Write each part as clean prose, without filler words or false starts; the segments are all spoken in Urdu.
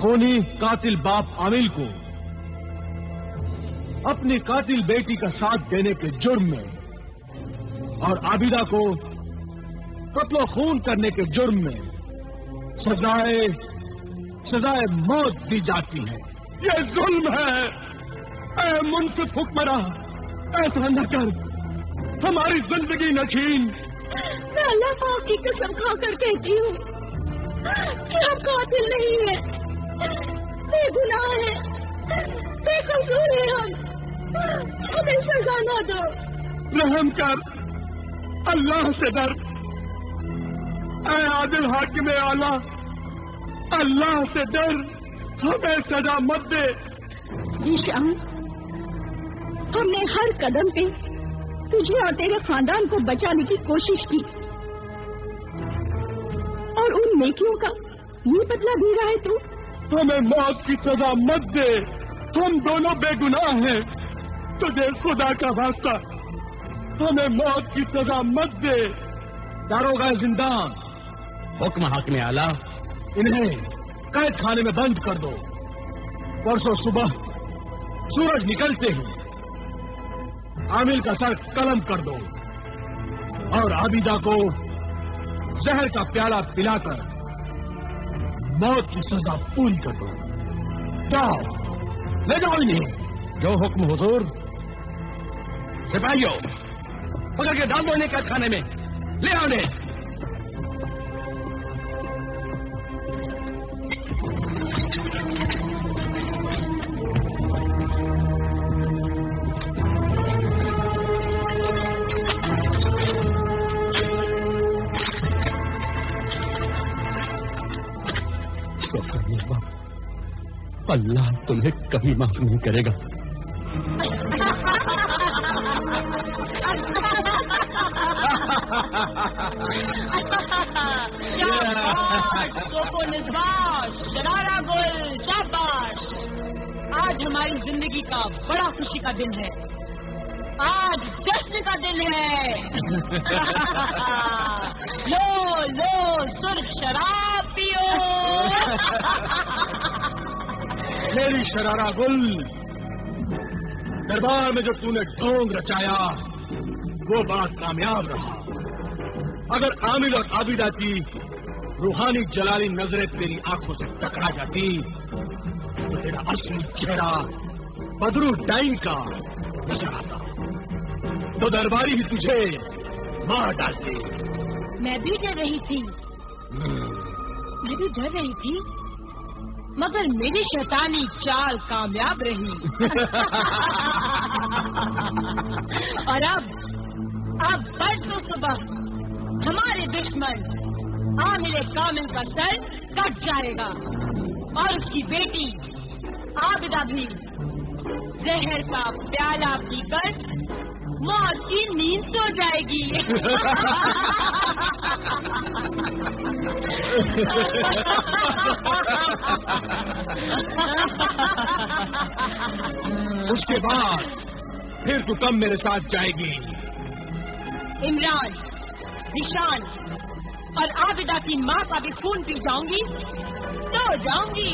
خونی قاتل باپ عامل کو اپنی قاتل بیٹی کا ساتھ دینے کے جرم میں اور عابدہ کو قتل و خون کرنے کے جرم میں سزائے موت دی جاتی ہے. یہ ظلم ہے. اے منصف حکمراں، ایسا نہ کر، ہماری زندگی نہ چھین. میں اللہ پاک کی قسم کھا کر کہتی ہوں کہ ہم قاتل نہیں ہیں، بے گناہ ہیں، بے قصور ہیں. ہمیں سزا نہ دو. رحم کر، اللہ سے ڈر. اے عادل حاکم اعلیٰ، اللہ سے ڈر، ہمیں سزا مت دے. ذیشان، ہم نے ہر قدم پہ تجھے اور تیرے خاندان کو بچانے کی کوشش کی، اور ان نیکیوں کا یہ بدلہ دے رہا ہے تو؟ ہمیں موت کی سزا مت دے، ہم دونوں بے گناہ ہیں. تجھے خدا کا واسطہ ہمیں موت کی سزا مت دے. داروغہ زندان، حکم حاکم اعلیٰ. انہیں قید خانے میں بند کر دو. پرسوں صبح سورج نکلتے ہی عامل کا سر قلم کر دو اور عابدہ کو زہر کا پیالہ پلا کر موت کی سزا پوری کر دو. جاؤ، لے جاؤ انہیں. جو حکم حضور. سپاہیوں، پکڑ کے ڈال دو انہیں قید خانے میں. لے آؤ انہیں. اللہ تمہیں کبھی معاف نہیں کرے گا. شرارہ گل، شاباش. آج ہماری زندگی کا بڑا خوشی کا دن ہے. آج جشن کا دن ہے. لو لو سرخ شراب پیو. میری شرارہ گل، دربار میں جو تُو نے ڈھونگ رچایا وہ بڑا کامیاب رہا. اگر عامل اور عابدہ کی روحانی جلالی نظریں تیری آنکھوں سے ٹکرا جاتی تو تیرا اصلی چہرہ بدرو ڈائن کا نظر آتا تو درباری ہی تجھے مار ڈالتے. میں بھی ڈر رہی تھی، مگر میری شیطانی چال کامیاب رہی. اور اب پرسوں صبح ہمارے دشمن عامل کامل کا سر کٹ جائے گا اور اس کی بیٹی عابدہ بھی زہر کا پیالہ پی کر موت کی نیند سو جائے گی. اس کے بعد پھر تو کم میرے ساتھ جائے گی. عمران، ذیشان اور عابدہ کی ماں کا بھی خون پی جاؤں گی تو جاؤں گی.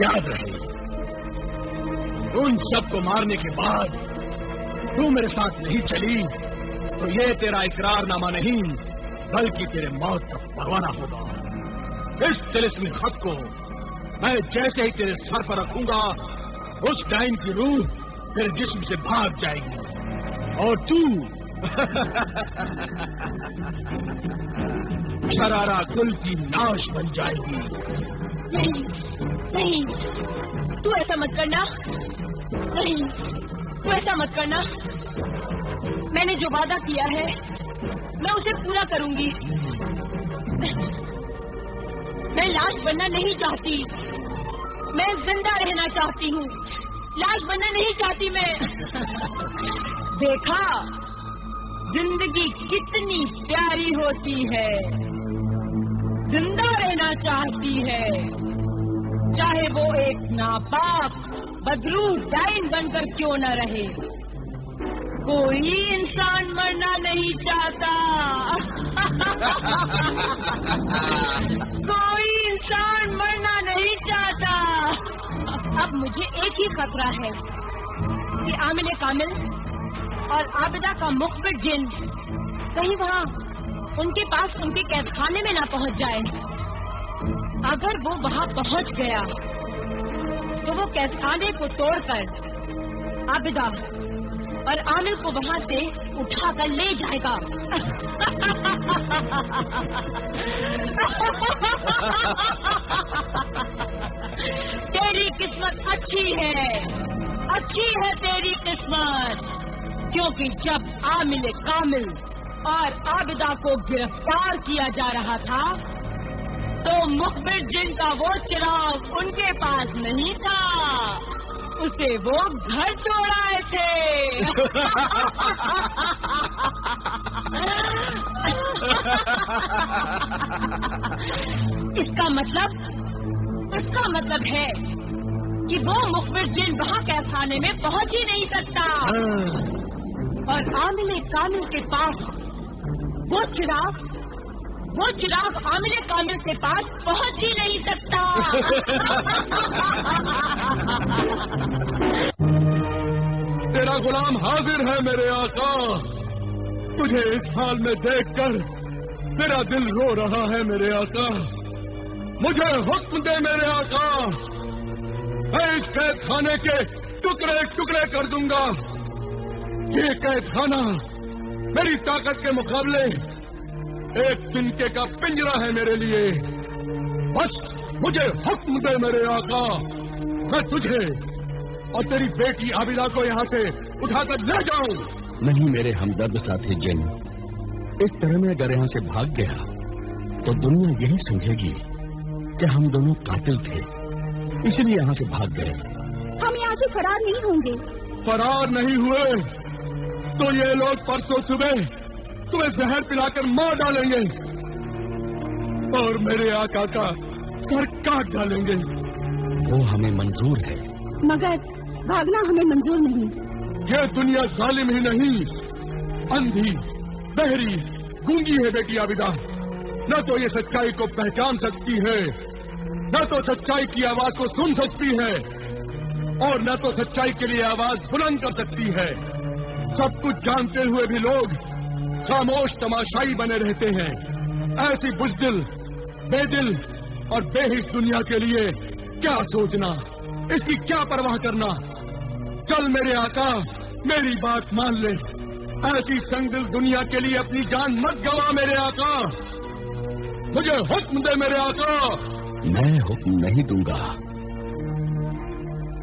یاد رہے، ان سب کو مارنے کے بعد تو میرے ساتھ نہیں چلی تو یہ تیرا اقرار نامہ نہیں بلکہ تیرے موت کا پروانہ ہوگا. اس طلسمی خط کو میں جیسے ہی تیرے سر پر رکھوں گا اس ڈائن کی روح تیرے جسم سے بھاگ جائے گی اور تو شرارہ گل کی لاش بن جائے گی. نہیں، تو ایسا مت کرنا. نہیں، تو ایسا مت کرنا. میں نے جو وعدہ کیا ہے میں اسے پورا کروں گی. میں لاش بننا نہیں چاہتی، میں زندہ رہنا چاہتی ہوں. لاش بننا نہیں چاہتی میں. دیکھا زندگی کتنی پیاری ہوتی ہے. زندہ رہنا چاہتی ہے، چاہے وہ ایک ناپاک بدرو ڈائن بن کر کیوں نہ رہے. کوئی انسان مرنا نہیں چاہتا. کوئی انسان مرنا نہیں چاہتا. اب مجھے ایک ہی خطرہ ہے کہ عامل کامل اور عابدہ کا مخبر جن کہیں وہاں ان کے پاس ان کے قید خانے میں نہ پہنچ جائے. اگر وہ وہاں پہنچ گیا تو وہ قید خانے کو توڑ کر عابدہ اور عامل کو وہاں سے اٹھا کر لے جائے گا. تیری قسمت اچھی ہے تیری قسمت، کیونکہ جب عامل کامل اور عابدہ کو گرفتار کیا جا رہا تھا تو مخبر جن کا وہ چراغ ان کے پاس نہیں تھا، اسے وہ گھر چھوڑ آئے تھے. اس کا مطلب ہے کہ وہ مخبر جن وہاں قید خانے میں پہنچ ہی نہیں سکتا، اور عامل کامل کے پاس وہ چراغ عامل کامل کے پاس پہنچ ہی نہیں سکتا. تیرا غلام حاضر ہے میرے آقا. تجھے اس حال میں دیکھ کر میرا دل رو رہا ہے میرے آقا. مجھے حکم دے میرے آقا، میں اس قید خانے کے ٹکڑے ٹکڑے کر دوں گا. یہ قید خانہ میری طاقت کے مقابلے ایک تنکے کا پنجرا ہے میرے لیے. بس مجھے حکم دے میرے آقا، میں تجھے اور تیری بیٹی عابدہ کو یہاں سے اٹھا کر لے جاؤں. نہیں میرے ہمدرد ساتھی جن، اس طرح میں اگر یہاں سے بھاگ گیا تو دنیا یہی سمجھے گی کہ ہم دونوں قاتل تھے، اس لیے یہاں سے بھاگ گئے. ہم یہاں سے فرار نہیں ہوں گے. فرار نہیں ہوئے تو یہ لوگ پرسوں صبح تمہیں زہر پلا کر مار ڈالیں گے اور میرے آقا کا سر کاٹ ڈالیں گے. وہ ہمیں منظور ہے، مگر بھاگنا ہمیں منظور نہیں. یہ دنیا ظالم ہی نہیں، اندھی بہری گونگی ہے بیٹی عابدہ. نہ تو یہ سچائی کو پہچان سکتی ہے، نہ تو سچائی کی آواز کو سن سکتی ہے، اور نہ تو سچائی کے لیے آواز بلند کر سکتی ہے. سب کچھ جانتے ہوئے بھی لوگ خاموش تماشائی بنے رہتے ہیں. ایسی بزدل، بے دل اور بے حس دنیا کے لیے کیا سوچنا، اس کی کیا پرواہ کرنا. چل میرے آقا، میری بات مان لے. ایسی سنگ دل دنیا کے لیے اپنی جان مت گوا میرے آقا. مجھے حکم دے میرے آقا. میں حکم نہیں دوں گا.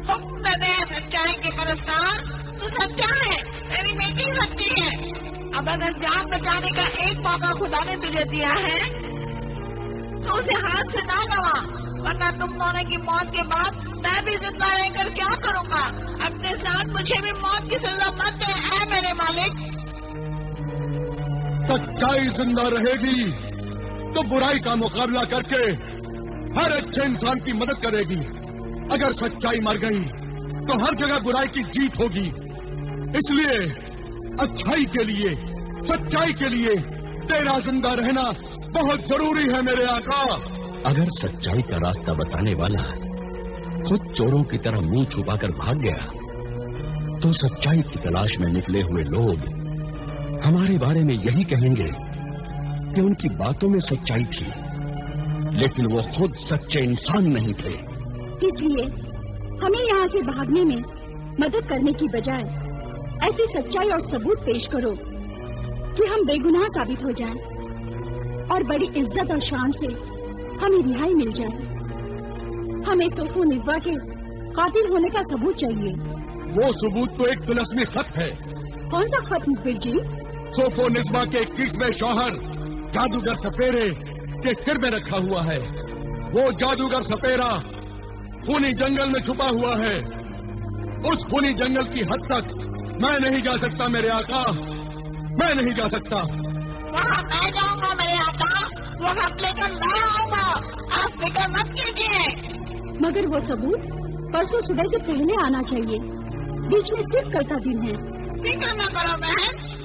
حکم دے سچائی کے پرستار، تو سچا ہے، تیری بیٹی سچی ہے. اب اگر جان بچانے کا ایک موقع خدا نے تجھے دیا ہے تو اسے ہاتھ سے نہ گوا، ورنہ تم دونوں کی موت کے بعد میں بھی زندہ رہ کر کیا کروں گا. اپنے ساتھ مجھے بھی موت کی سزا مت دے اے میرے مالک. سچائی زندہ رہے گی تو برائی کا مقابلہ کر کے ہر اچھے انسان کی مدد کرے گی. اگر سچائی مر گئی تو ہر جگہ برائی کی جیت ہوگی. اس لیے اچھائی کے لیے، سچائی کے لیے تیرا زندہ رہنا بہت ضروری ہے میرے آقا. اگر سچائی کا راستہ بتانے والا خود چوروں کی طرح منہ چھپا کر بھاگ گیا تو سچائی کی تلاش میں نکلے ہوئے لوگ ہمارے بارے میں یہی کہیں گے کہ ان کی باتوں میں سچائی تھی، لیکن وہ خود سچے انسان نہیں تھے. اس لیے ہمیں یہاں سے بھاگنے میں مدد کرنے کی بجائے ایسی سچائی اور ثبوت پیش کرو کہ ہم بے گناہ ثابت ہو جائیں اور بڑی عزت اور شان سے ہمیں رہائی مل جائے. ہمیں صوف و نسبہ کے قاتل ہونے کا ثبوت چاہیے. وہ ثبوت تو ایک طلسمی خط ہے. کون سا خط مخبر جی؟ صوف و نسبہ کے 21ویں شوہر جادوگر سپیرے کے سر میں رکھا ہوا ہے. وہ جادوگر سپیرا خونی جنگل میں چھپا ہوا ہے. اس خونی جنگل کی حد تک میں نہیں جا سکتا میرے آقا، میں نہیں جا سکتا. وہاں میں جاؤں گا میرے آقا، وہ خط لے کر میں آؤں گا، آپ فکر مت کیجیے. مگر وہ ثبوت پرسوں صبح سے پہلے آنا چاہیے. بیچ میں صرف کل کا دن ہے. فکر نہ کرو بہن،